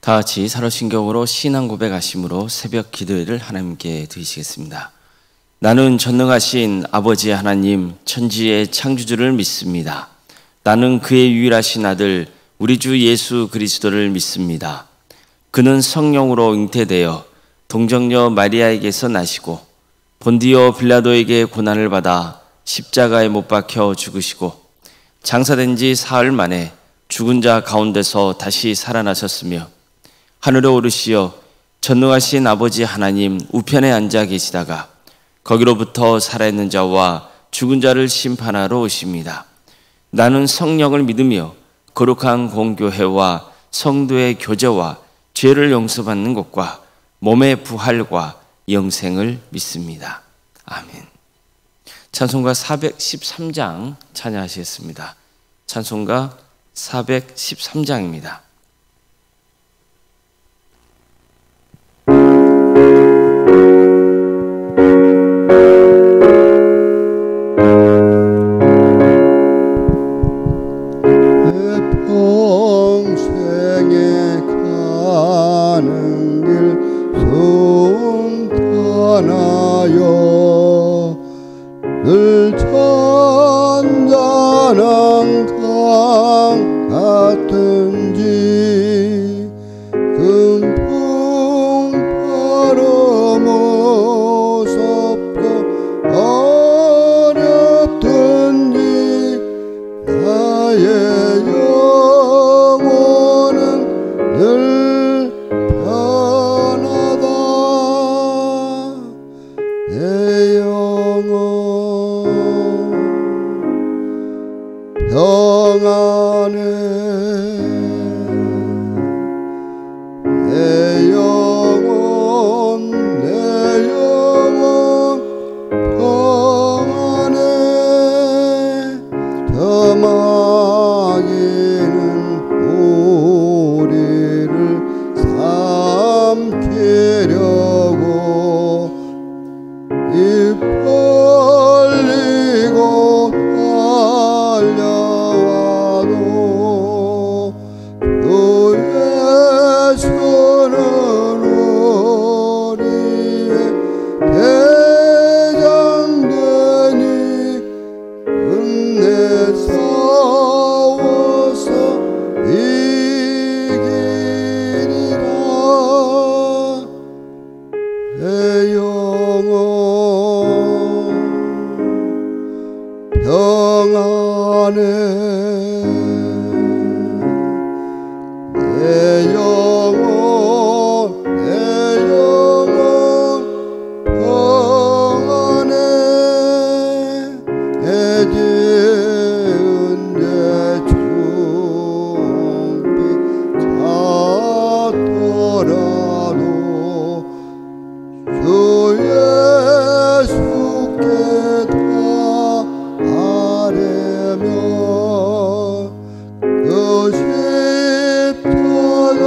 다 같이 사도신경으로 신앙 고백하심으로 새벽 기도회를 하나님께 드리시겠습니다. 나는 전능하신 아버지 하나님 천지의 창조주를 믿습니다. 나는 그의 유일하신 아들 우리 주 예수 그리스도를 믿습니다. 그는 성령으로 잉태되어 동정녀 마리아에게서 나시고 본디오 빌라도에게 고난을 받아 십자가에 못 박혀 죽으시고 장사된 지 사흘 만에 죽은 자 가운데서 다시 살아나셨으며 하늘에 오르시어 전능하신 아버지 하나님 우편에 앉아 계시다가 거기로부터 살아있는 자와 죽은 자를 심판하러 오십니다. 나는 성령을 믿으며 거룩한 공교회와 성도의 교제와 죄를 용서받는 것과 몸의 부활과 영생을 믿습니다. 아멘. 찬송가 413장 찬양하시겠습니다. 찬송가 413장입니다. 늘 잔잔한 강 같은지 금풍 바람 무섭고 어렵든지 나의 영혼은 늘 편하다. 내 영혼 평안해. 내 영혼 평안해. 저 마귀는 우리를 삼키려고 입 벌리고 달려와도 그 예수는 우리의 대장되니 끝내 싸워서 이기리라. 내 영혼 평안해. 내 영혼 평안해. 내 지은 죄 중빛 같더라도 주 예수께 아뢰며 그 십자가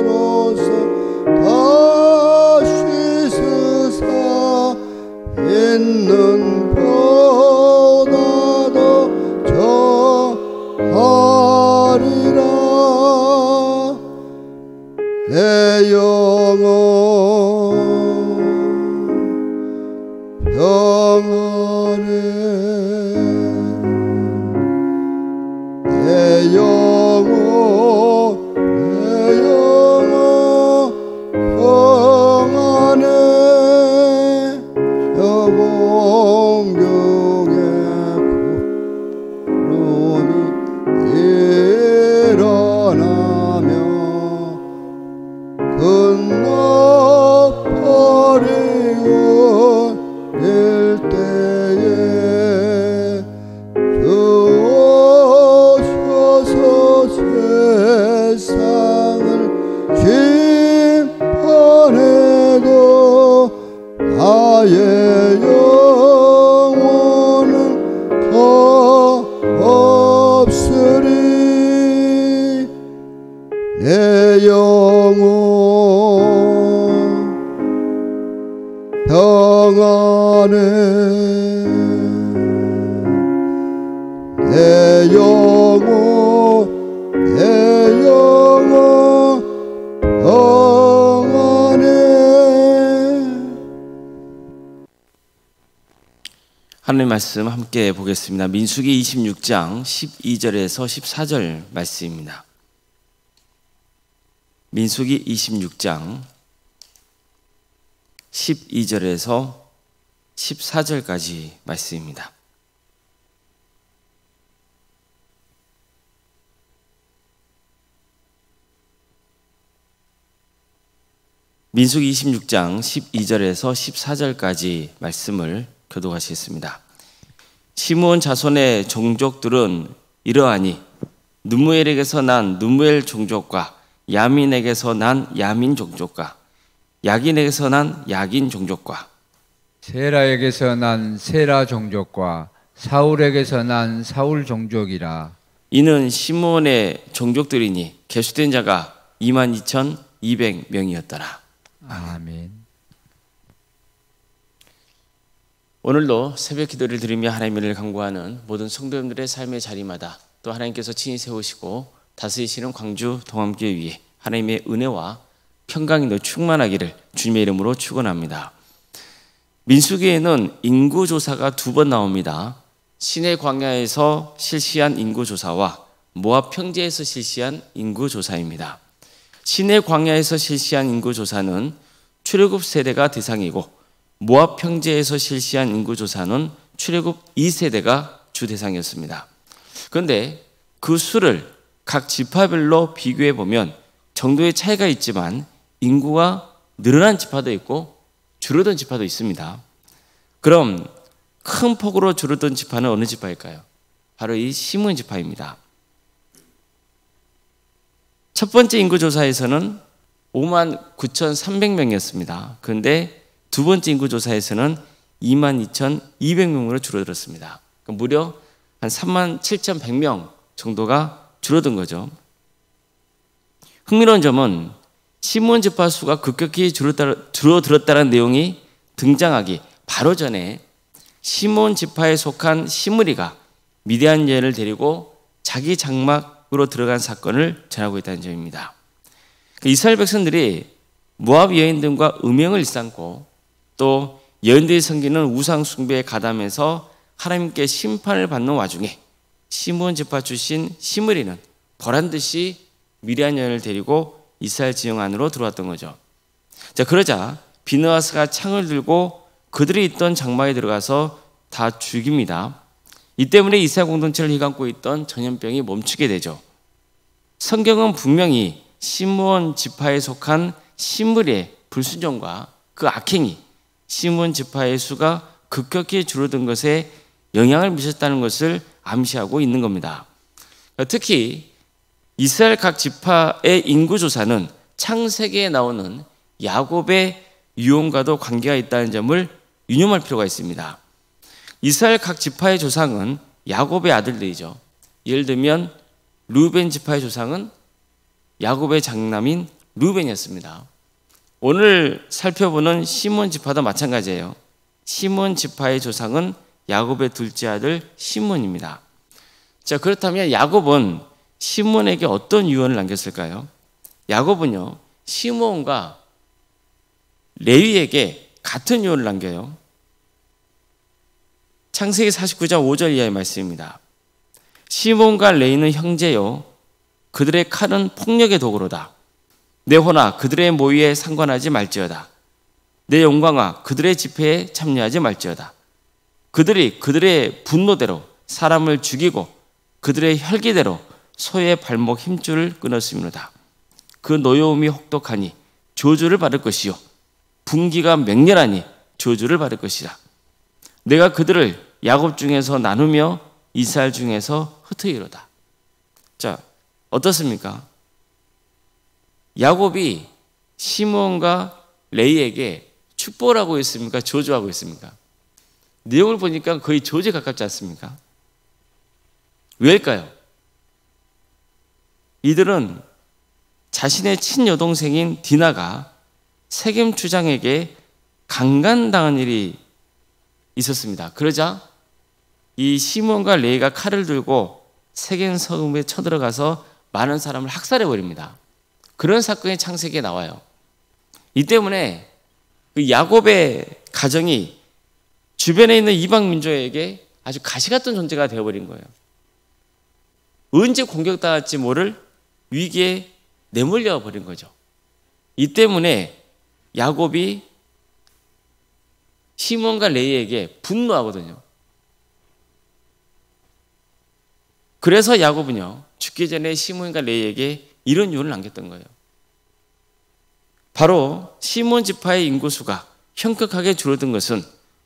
피로써 다시 쓰사 있는 보다 더 저하리라. 내 영혼 평안해. 내 영혼 평안해. 저 공중의 구름이 일어나며 큰 너팔이 울릴 때에 주 오셔서 세상을 심판해도 나의 영혼은 없으리. 내 영혼 평안해. 내 영혼 하나님 말씀 함께 보겠습니다. 민수기 26장 12절에서 14절 말씀입니다. 민수기 26장 12절에서 14절까지 말씀입니다. 민수기 26장 12절에서 14절까지 말씀을 교독하시겠습니다. 시므온 자손의 종족들은 이러하니 누무엘에게서 난 누무엘 종족과 야민에게서 난 야민 종족과 야긴에게서 난 야긴 종족과 세라에게서 난 세라 종족과 사울에게서 난 사울 종족이라. 이는 시므온의 종족들이니 계수된 자가 22,200명이었더라. 아멘. 오늘도 새벽 기도를 드리며 하나님의 은혜를 간구하는 모든 성도님들의 삶의 자리마다 또 하나님께서 친히 세우시고 다스리시는 광주 동암교회 위에 하나님의 은혜와 평강이 늘 충만하기를 주님의 이름으로 축원합니다. 민수기에는 인구조사가 2번 나옵니다. 시내 광야에서 실시한 인구조사와 모압 평지에서 실시한 인구조사입니다. 시내 광야에서 실시한 인구조사는 출애굽 세대가 대상이고 모압 평지에서 실시한 인구조사는 출애굽 2세대가 주 대상이었습니다. 그런데 그 수를 각 지파별로 비교해 보면 정도의 차이가 있지만 인구가 늘어난 지파도 있고 줄어든 지파도 있습니다. 그럼 큰 폭으로 줄어든 지파는 어느 지파일까요? 바로 이 시므온 지파입니다. 첫 번째 인구조사에서는 59,300명이었습니다. 그런데 두 번째 인구조사에서는 22,200명으로 줄어들었습니다. 무려 한 37,100명 정도가 줄어든 거죠. 흥미로운 점은 시므온 지파 수가 급격히 줄어들었다는 내용이 등장하기 바로 전에 시므온 지파에 속한 시므리가 미디안 여인을 데리고 자기 장막으로 들어간 사건을 전하고 있다는 점입니다. 이스라엘 백성들이 모압 여인들과 음행을 일삼고 또 여인들이 섬기는 우상 숭배에 가담해서 하나님께 심판을 받는 와중에 시므온 지파 출신 시므리는 보란듯이 미디안 여인을 데리고 이스라엘 지형 안으로 들어왔던 거죠. 자, 그러자 비느하스가 창을 들고 그들이 있던 장막에 들어가서 다 죽입니다. 이 때문에 이스라엘 공동체를 휘감고 있던 전염병이 멈추게 되죠. 성경은 분명히 시므온 지파에 속한 시므리의 불순종과 그 악행이 시므온 지파의 수가 급격히 줄어든 것에 영향을 미쳤다는 것을 암시하고 있는 겁니다. 특히 이스라엘 각 지파의 인구조사는 창세기에 나오는 야곱의 유언과도 관계가 있다는 점을 유념할 필요가 있습니다. 이스라엘 각 지파의 조상은 야곱의 아들들이죠. 예를 들면 르우벤 지파의 조상은 야곱의 장남인 르우벤이었습니다. 오늘 살펴보는 시므온 지파도 마찬가지예요. 시므온 지파의 조상은 야곱의 둘째 아들 시므온입니다. 자, 그렇다면 야곱은 시므온에게 어떤 유언을 남겼을까요? 야곱은요, 시므온과 레위에게 같은 유언을 남겨요. 창세기 49장 5절 이하의 말씀입니다. 시므온과 레위는 형제요, 그들의 칼은 폭력의 도구로다. 내 호나 그들의 모의에 상관하지 말지어다. 내 영광아 그들의 집회에 참여하지 말지어다. 그들이 그들의 분노대로 사람을 죽이고 그들의 혈기대로 소의 발목 힘줄을 끊었음이로다. 그 노여움이 혹독하니 저주를 받을 것이요 분기가 맹렬하니 저주를 받을 것이다. 내가 그들을 야곱 중에서 나누며 이스라엘 중에서 흩으리로다. 자, 어떻습니까? 야곱이 시므온과 레위에게 축복을 하고 있습니까? 저주하고 있습니까? 내용을 보니까 거의 저주에 가깝지 않습니까? 왜일까요? 이들은 자신의 친여동생인 디나가 세겜 주장에게 강간당한 일이 있었습니다. 그러자 이 시므온과 레위가 칼을 들고 세겜 성읍에 쳐들어가서 많은 사람을 학살해 버립니다. 그런 사건이 창세기에 나와요. 이 때문에 그 야곱의 가정이 주변에 있는 이방 민족에게 아주 가시 같은 존재가 되어버린 거예요. 언제 공격당할지 모를 위기에 내몰려 버린 거죠. 이 때문에 야곱이 시몬과 레이에게 분노하거든요. 그래서 야곱은요, 죽기 전에 시몬과 레이에게 이런 유언을 남겼던 거예요. 바로 시몬 지파의 인구수가 현격하게 줄어든 것은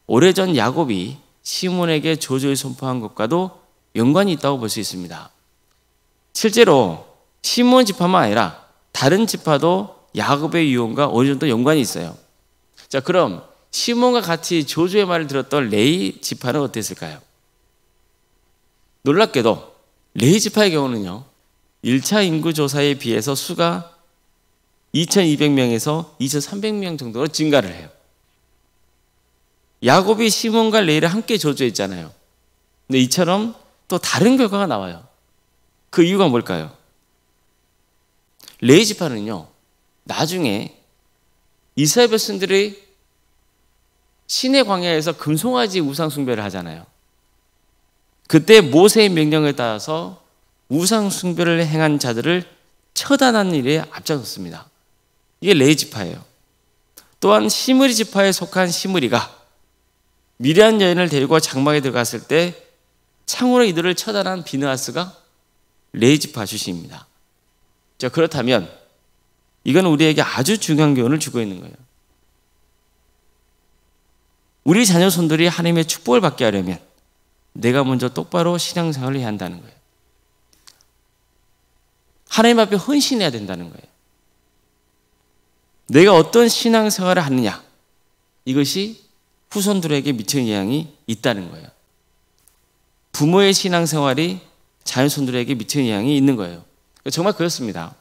오래전 야곱이 시몬에게 저주를 선포한 것과도 연관이 있다고 볼 수 있습니다. 실제로 시몬 지파만 아니라 다른 지파도 야곱의 유언과 어느 정도 연관이 있어요. 자, 그럼 시몬과 같이 저주의 말을 들었던 레이 지파는 어땠을까요? 놀랍게도 레이 지파의 경우는요, 1차 인구 조사에 비해서 수가 2200명에서 2300명 정도로 증가를 해요. 야곱이 시몬과 레이를 함께 저주했잖아요. 근데 이처럼 또 다른 결과가 나와요. 그 이유가 뭘까요? 레이 지파는요, 나중에 이스라엘 백성들이 시내 광야에서 금송아지 우상 숭배를 하잖아요. 그때 모세의 명령을 따라서 우상 숭배를 행한 자들을 처단하는 일에 앞장섰습니다. 이게 레이 지파예요. 또한 시므리 지파에 속한 시므리가 미디안 여인을 데리고 장막에 들어갔을 때 창으로 이들을 처단한 비느하스가 레이 지파 출신입니다. 자, 그렇다면 이건 우리에게 아주 중요한 교훈을 주고 있는 거예요. 우리 자녀손들이 하나님의 축복을 받게 하려면 내가 먼저 똑바로 신앙생활을 해야 한다는 거예요. 하나님 앞에 헌신해야 된다는 거예요. 내가 어떤 신앙생활을 하느냐, 이것이 후손들에게 미치는 영향이 있다는 거예요. 부모의 신앙생활이 자녀손들에게 미치는 영향이 있는 거예요. 정말 그렇습니다.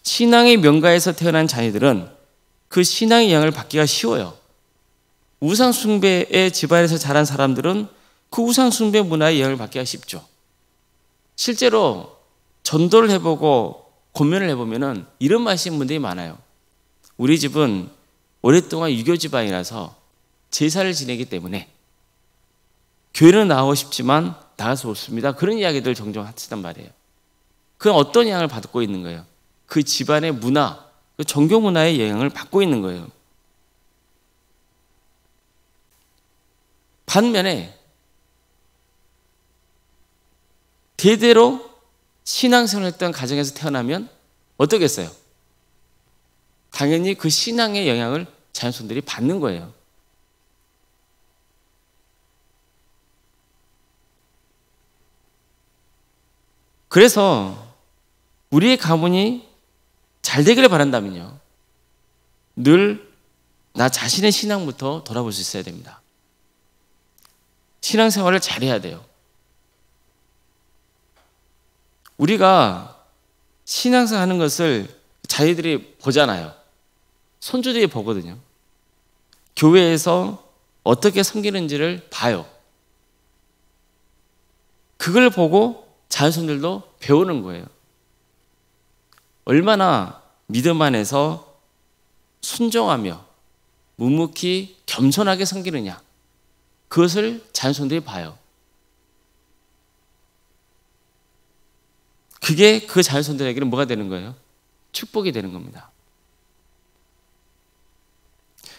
신앙의 명가에서 태어난 자녀들은 그 신앙의 영향을 받기가 쉬워요. 우상 숭배의 집안에서 자란 사람들은 그 우상 숭배 문화의 영향을 받기가 쉽죠. 실제로 전도를 해보고 고면을 해보면 이런 말씀인 분들이 많아요. 우리 집은 오랫동안 유교 집안이라서 제사를 지내기 때문에 교회는 나오고 싶지만 나갈 수 없습니다. 그런 이야기들 종종 하시단 말이에요. 그건 어떤 영향을 받고 있는 거예요? 그 집안의 문화, 그 종교 문화의 영향을 받고 있는 거예요. 반면에 대대로 신앙생활을 했던 가정에서 태어나면 어떻겠어요? 당연히 그 신앙의 영향을 자녀손들이 받는 거예요. 그래서 우리의 가문이 잘 되기를 바란다면요, 늘 나 자신의 신앙부터 돌아볼 수 있어야 됩니다. 신앙생활을 잘해야 돼요. 우리가 신앙생활 하는 것을 자기들이 보잖아요. 손주들이 보거든요. 교회에서 어떻게 섬기는지를 봐요. 그걸 보고 자녀손들도 배우는 거예요. 얼마나 믿음 안에서 순종하며 묵묵히 겸손하게 섬기느냐, 그것을 자녀손들이 봐요. 그게 그 자녀손들에게는 뭐가 되는 거예요? 축복이 되는 겁니다.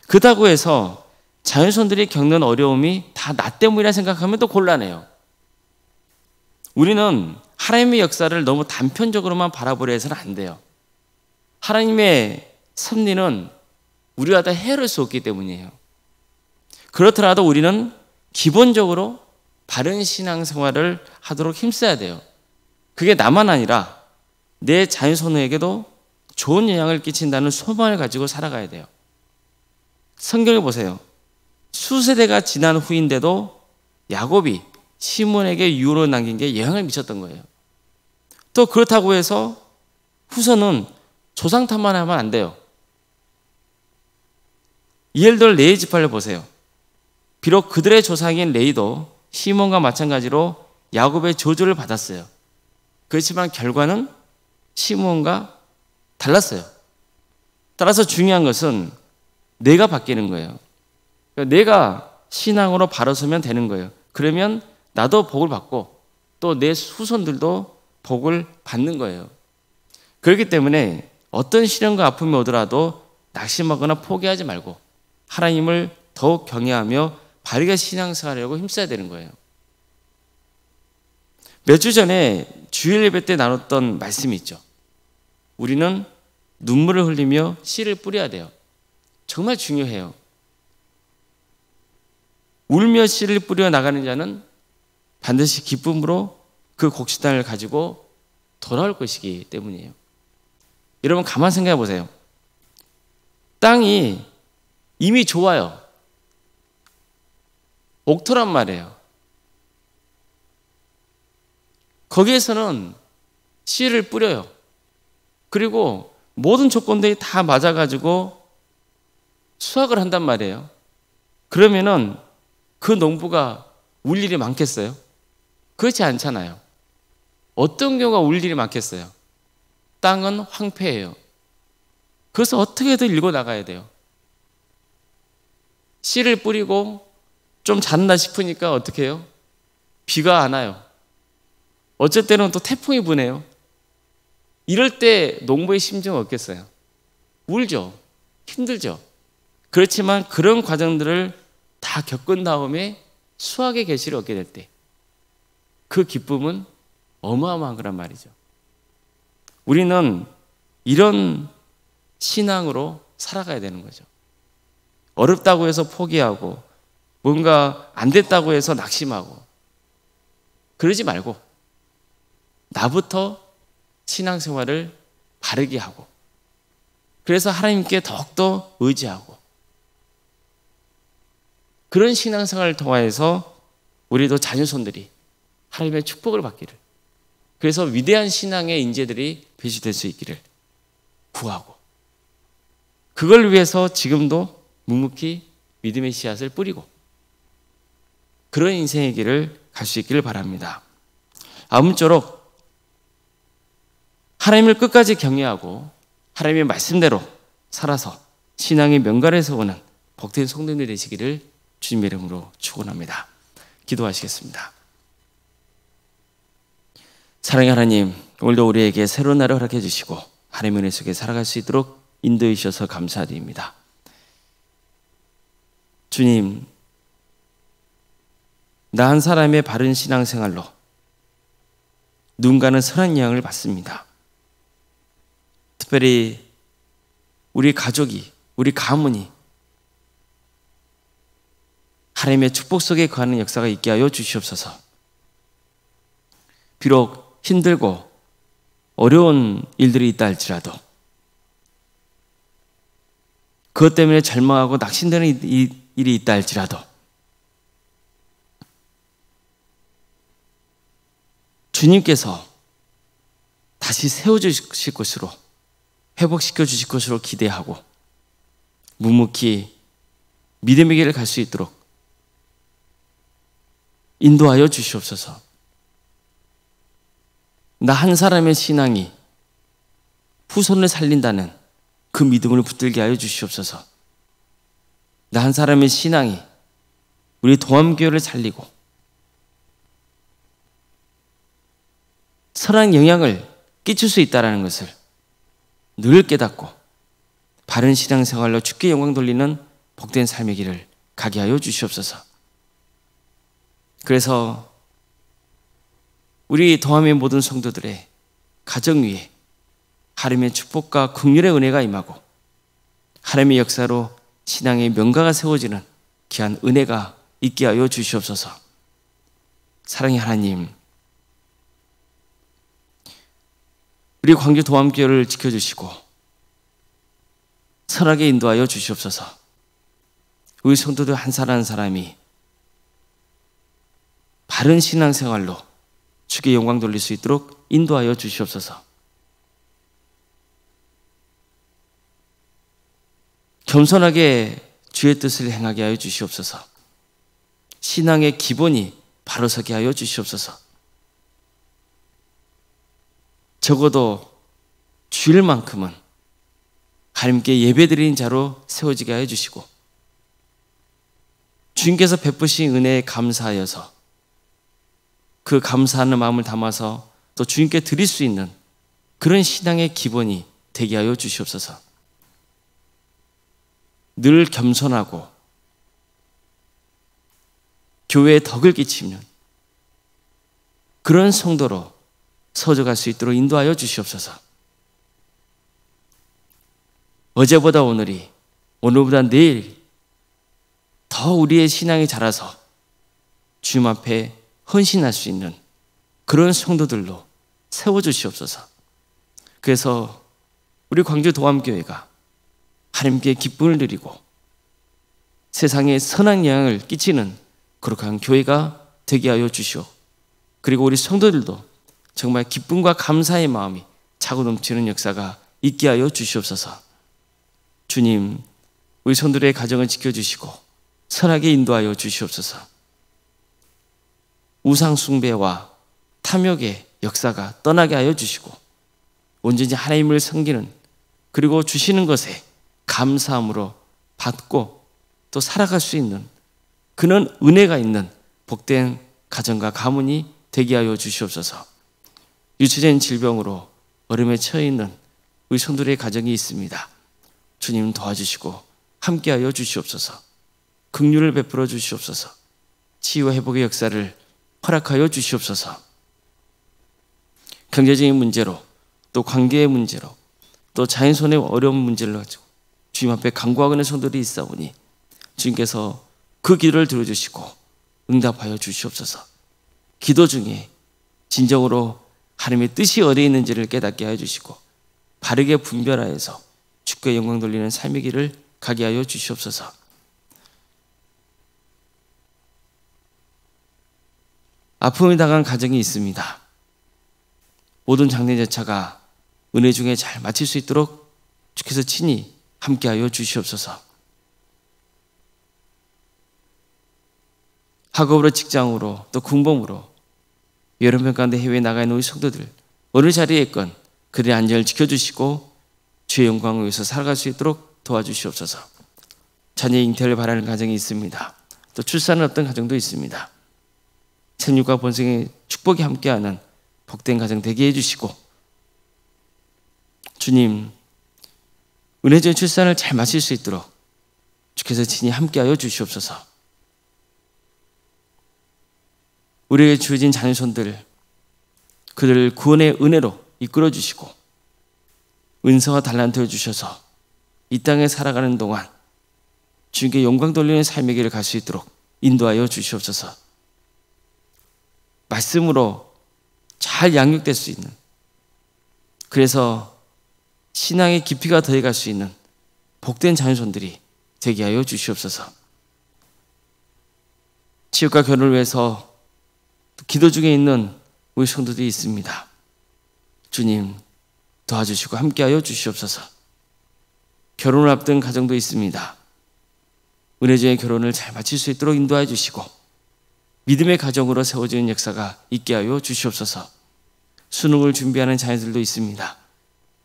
그렇다고 해서 자녀손들이 겪는 어려움이 다 나 때문이라 생각하면 또 곤란해요. 우리는 하나님의 역사를 너무 단편적으로만 바라보려 해서는 안 돼요. 하나님의 섭리는 우리가 다 헤아릴 수 없기 때문이에요. 그렇더라도 우리는 기본적으로 바른 신앙생활을 하도록 힘써야 돼요. 그게 나만 아니라 내 자녀손에게도 좋은 영향을 끼친다는 소망을 가지고 살아가야 돼요. 성경을 보세요. 수세대가 지난 후인데도 야곱이 시몬에게 유언을 남긴 게 영향을 미쳤던 거예요. 또 그렇다고 해서 후손은 조상 탓만 하면 안 돼요. 예를 들어 레이 지파를 보세요. 비록 그들의 조상인 레이도 시몬과 마찬가지로 야곱의 저주를 받았어요. 그렇지만 결과는 시몬과 달랐어요. 따라서 중요한 것은 내가 바뀌는 거예요. 내가 신앙으로 바로 서면 되는 거예요. 그러면 나도 복을 받고 또 내 후손들도 복을 받는 거예요. 그렇기 때문에 어떤 시련과 아픔이 오더라도 낙심하거나 포기하지 말고 하나님을 더욱 경외하며 바르게 신앙생활하려고 힘써야 되는 거예요. 몇 주 전에 주일 예배 때 나눴던 말씀이 있죠. 우리는 눈물을 흘리며 씨를 뿌려야 돼요. 정말 중요해요. 울며 씨를 뿌려 나가는 자는 반드시 기쁨으로 그 곡식단을 가지고 돌아올 것이기 때문이에요. 여러분 가만 생각해 보세요. 땅이 이미 좋아요. 옥토란 말이에요. 거기에서는 씨를 뿌려요. 그리고 모든 조건들이 다 맞아가지고 수확을 한단 말이에요. 그러면은 그 농부가 울 일이 많겠어요? 그렇지 않잖아요. 어떤 경우가 울 일이 많겠어요? 땅은 황폐해요. 그래서 어떻게든 일고 나가야 돼요. 씨를 뿌리고 좀 잤나 싶으니까 어떻게 해요? 비가 안 와요. 어쩔 때는 또 태풍이 부네요. 이럴 때 농부의 심정은 어떻겠어요? 울죠. 힘들죠. 그렇지만 그런 과정들을 다 겪은 다음에 수확의 계시를 얻게 될 때 그 기쁨은 어마어마한 거란 말이죠. 우리는 이런 신앙으로 살아가야 되는 거죠. 어렵다고 해서 포기하고 뭔가 안 됐다고 해서 낙심하고 그러지 말고 나부터 신앙생활을 바르게 하고 그래서 하나님께 더욱더 의지하고 그런 신앙생활을 통하여서 우리도 자녀손들이 하나님의 축복을 받기를 그래서 위대한 신앙의 인재들이 배출될 수 있기를 구하고 그걸 위해서 지금도 묵묵히 믿음의 씨앗을 뿌리고 그런 인생의 길을 갈 수 있기를 바랍니다. 아무쪼록 하나님을 끝까지 경외하고 하나님의 말씀대로 살아서 신앙의 명가를 세우는 복된 성도님들 되시기를 주님의 이름으로 축원합니다. 기도하시겠습니다. 사랑의 하나님, 오늘도 우리에게 새로운 날을 허락해 주시고 하나님의 은혜 속에 살아갈 수 있도록 인도해 주셔서 감사드립니다. 주님, 나 한 사람의 바른 신앙생활로 누군가는 선한 영향을 받습니다. 특별히 우리 가족이, 우리 가문이 하나님의 축복 속에 거하는 역사가 있게 하여 주시옵소서. 비록 힘들고 어려운 일들이 있다 할지라도 그것 때문에 절망하고 낙심되는 일이 있다 할지라도 주님께서 다시 세워주실 것으로 회복시켜 주실 것으로 기대하고 묵묵히 믿음의 길을 갈 수 있도록 인도하여 주시옵소서. 나 한 사람의 신앙이 후손을 살린다는 그 믿음을 붙들게 하여 주시옵소서. 나 한 사람의 신앙이 우리 동암교회를 살리고 선한 영향을 끼칠 수 있다는 것을 늘 깨닫고 바른 신앙생활로 주께 영광 돌리는 복된 삶의 길을 가게 하여 주시옵소서. 그래서 우리 동암의 모든 성도들의 가정 위에 하나님의 축복과 긍휼의 은혜가 임하고 하나님의 역사로 신앙의 명가가 세워지는 귀한 은혜가 있게 하여 주시옵소서. 사랑의 하나님, 우리 광주 동암교회를 지켜주시고 선하게 인도하여 주시옵소서. 우리 성도들 한 사람 한 사람이 바른 신앙생활로 주께 영광 돌릴 수 있도록 인도하여 주시옵소서. 겸손하게 주의 뜻을 행하게 하여 주시옵소서. 신앙의 기본이 바로 서게 하여 주시옵소서. 적어도 주일만큼은 하나님께 예배드리는 자로 세워지게 하여 주시고 주님께서 베푸신 은혜에 감사하여서 그 감사하는 마음을 담아서 또 주님께 드릴 수 있는 그런 신앙의 기본이 되게 하여 주시옵소서. 늘 겸손하고 교회에 덕을 끼치는 그런 성도로 서져갈 수 있도록 인도하여 주시옵소서. 어제보다 오늘이, 오늘보다 내일이 더 우리의 신앙이 자라서 주님 앞에 헌신할 수 있는 그런 성도들로 세워주시옵소서. 그래서 우리 광주 도암교회가 하나님께 기쁨을 드리고 세상에 선한 영향을 끼치는 거룩한 교회가 되게 하여 주시오. 그리고 우리 성도들도 정말 기쁨과 감사의 마음이 차고 넘치는 역사가 있게 하여 주시옵소서. 주님, 우리 성도들의 가정을 지켜주시고 선하게 인도하여 주시옵소서. 우상 숭배와 탐욕의 역사가 떠나게 하여 주시고 온전히 하나님을 섬기는, 그리고 주시는 것에 감사함으로 받고 또 살아갈 수 있는 그런 은혜가 있는 복된 가정과 가문이 되게 하여 주시옵소서. 유치된 질병으로 어려움에 처해 있는 우리 성도들의 가정이 있습니다. 주님 도와주시고 함께하여 주시옵소서. 긍휼을 베풀어 주시옵소서. 치유와 회복의 역사를 허락하여 주시옵소서. 경제적인 문제로 또 관계의 문제로 또 자연손의 어려운 문제를 가지고 주님 앞에 간구하고 있는 성도들이 있사오니 주님께서 그 기도를 들어주시고 응답하여 주시옵소서. 기도 중에 진정으로 하나님의 뜻이 어디에 있는지를 깨닫게 하여 주시고 바르게 분별하여서 주께 영광 돌리는 삶의 길을 가게 하여 주시옵소서. 아픔을 당한 가정이 있습니다. 모든 장례제차가 은혜 중에 잘 마칠 수 있도록 주께서 친히 함께하여 주시옵소서. 학업으로, 직장으로, 또 군복으로 여러 명 가운데 해외에 나가 있는 우리 성도들 어느 자리에 있건 그들의 안전을 지켜주시고 주의 영광을 위해서 살아갈 수 있도록 도와주시옵소서. 자녀 잉태를 바라는 가정이 있습니다. 또 출산은 없던 가정도 있습니다. 생육과 번성의 축복이 함께하는 복된 가정 되게 해주시고 주님, 은혜적인 출산을 잘 마칠 수 있도록 주께서 친히 함께하여 주시옵소서. 우리에게 주어진 자녀손들, 그들을 구원의 은혜로 이끌어 주시고 은사와 달란트를 주셔서 이 땅에 살아가는 동안 주님께 영광 돌리는 삶의 길을 갈 수 있도록 인도하여 주시옵소서. 말씀으로 잘 양육될 수 있는, 그래서 신앙의 깊이가 더해갈 수 있는 복된 자녀손들이 되게 하여 주시옵소서. 치유과 결혼을 위해서 기도 중에 있는 우리 성도들이 있습니다. 주님 도와주시고 함께하여 주시옵소서. 결혼을 앞둔 가정도 있습니다. 은혜적인 결혼을 잘 마칠 수 있도록 인도하여 주시고 믿음의 가정으로 세워지는 역사가 있게 하여 주시옵소서. 수능을 준비하는 자녀들도 있습니다.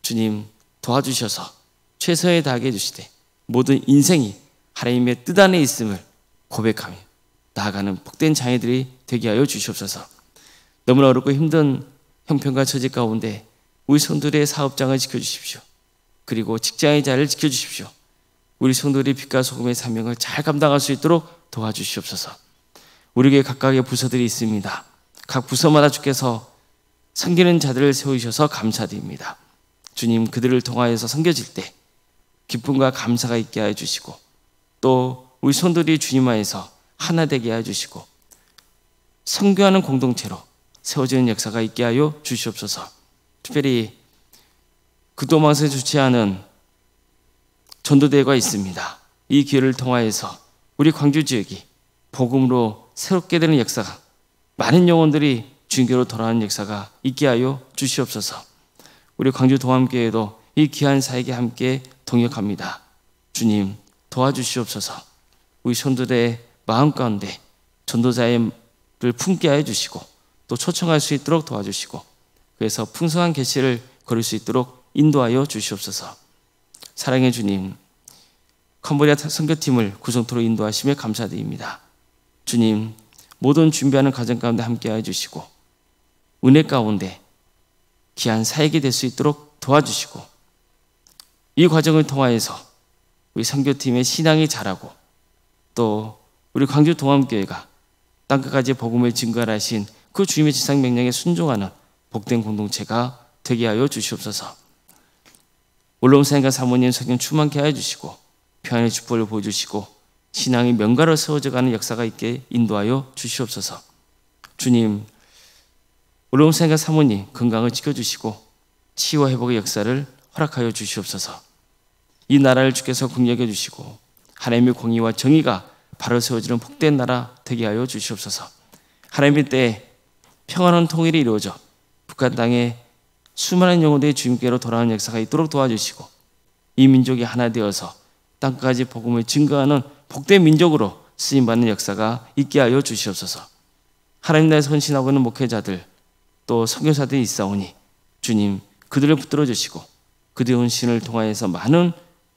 주님 도와주셔서 최선을 다하게 해주시되 모든 인생이 하나님의 뜻 안에 있음을 고백하며 나아가는 복된 자녀들이 되게 하여 주시옵소서. 너무나 어렵고 힘든 형편과 처지 가운데 우리 성도들의 사업장을 지켜주십시오. 그리고 직장의 자리를 지켜주십시오. 우리 성도들이 빛과 소금의 사명을 잘 감당할 수 있도록 도와주시옵소서. 우리 교회 각각의 부서들이 있습니다. 각 부서마다 주께서 섬기는 자들을 세우셔서 감사드립니다. 주님, 그들을 통하여서 섬겨질 때 기쁨과 감사가 있게 하여 주시고 또 우리 성도들이 주님 안에서 하나 되게 하여 주시고 선교하는 공동체로 세워지는 역사가 있게 하여 주시옵소서. 특별히 극도망에서 주최하는 전도대회가 있습니다. 이 기회를 통하여서 우리 광주 지역이 복음으로 새롭게 되는 역사가, 많은 영혼들이 주님께로 돌아오는 역사가 있게 하여 주시옵소서. 우리 광주 동암교회도 이 귀한 사역에 함께 동역합니다. 주님 도와주시옵소서. 우리 성도들의 마음 가운데 전도자를 품게 하여 주시고 또 초청할 수 있도록 도와주시고 그래서 풍성한 계시를 거릴 수 있도록 인도하여 주시옵소서. 사랑의 주님, 캄보디아 선교팀을 구성토로 인도하시며 감사드립니다. 주님, 모든 준비하는 과정 가운데 함께해 주시고 은혜 가운데 귀한 사역이 될 수 있도록 도와주시고 이 과정을 통하여서 우리 선교팀의 신앙이 자라고 또 우리 광주 동암교회가 땅끝까지 복음을 증거하신 그 주님의 지상 명령에 순종하는 복된 공동체가 되게 하여 주시옵소서. 올라온사님과 사모님 성경 충만케 하여 주시고 평안의 축복을 보여주시고 신앙이 명가로 세워져가는 역사가 있게 인도하여 주시옵소서. 주님, 올라온사님과 사모님 건강을 지켜주시고 치유와 회복의 역사를 허락하여 주시옵소서. 이 나라를 주께서 긍휼히 주시고 하나님의 공의와 정의가 바로 세워지는 복된 나라 되게 하여 주시옵소서. 하나님의 때에 평안한 통일이 이루어져 북한 땅에 수많은 영혼들이 주님께로 돌아오는 역사가 있도록 도와주시고 이 민족이 하나 되어서 땅까지 복음을 증거하는 복된 민족으로 쓰임받는 역사가 있게 하여 주시옵소서. 하나님 나라에서 헌신하고 있는 목회자들 또 선교사들이 있사오니 주님 그들을 붙들어 주시고 그들의 헌신을 통하여서 많은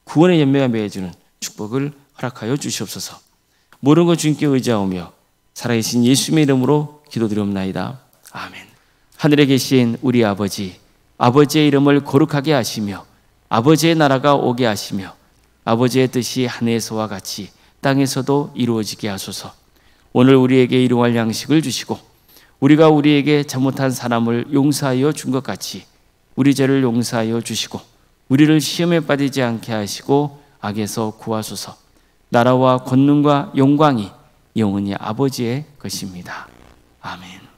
구원의 열매가 맺어주는 축복을 허락하여 주시옵소서. 모든 것 주님께 의지하오며 살아계신 예수님의 이름으로 기도드리옵나이다. 아멘. 하늘에 계신 우리 아버지, 아버지의 이름을 거룩하게 하시며 아버지의 나라가 오게 하시며 아버지의 뜻이 하늘에서와 같이 땅에서도 이루어지게 하소서. 오늘 우리에게 일용할 양식을 주시고 우리가 우리에게 잘못한 사람을 용서하여 준 것 같이 우리 죄를 용서하여 주시고 우리를 시험에 빠지지 않게 하시고 악에서 구하소서. 나라와 권능과 영광이 영원히 아버지의 것입니다. 아멘.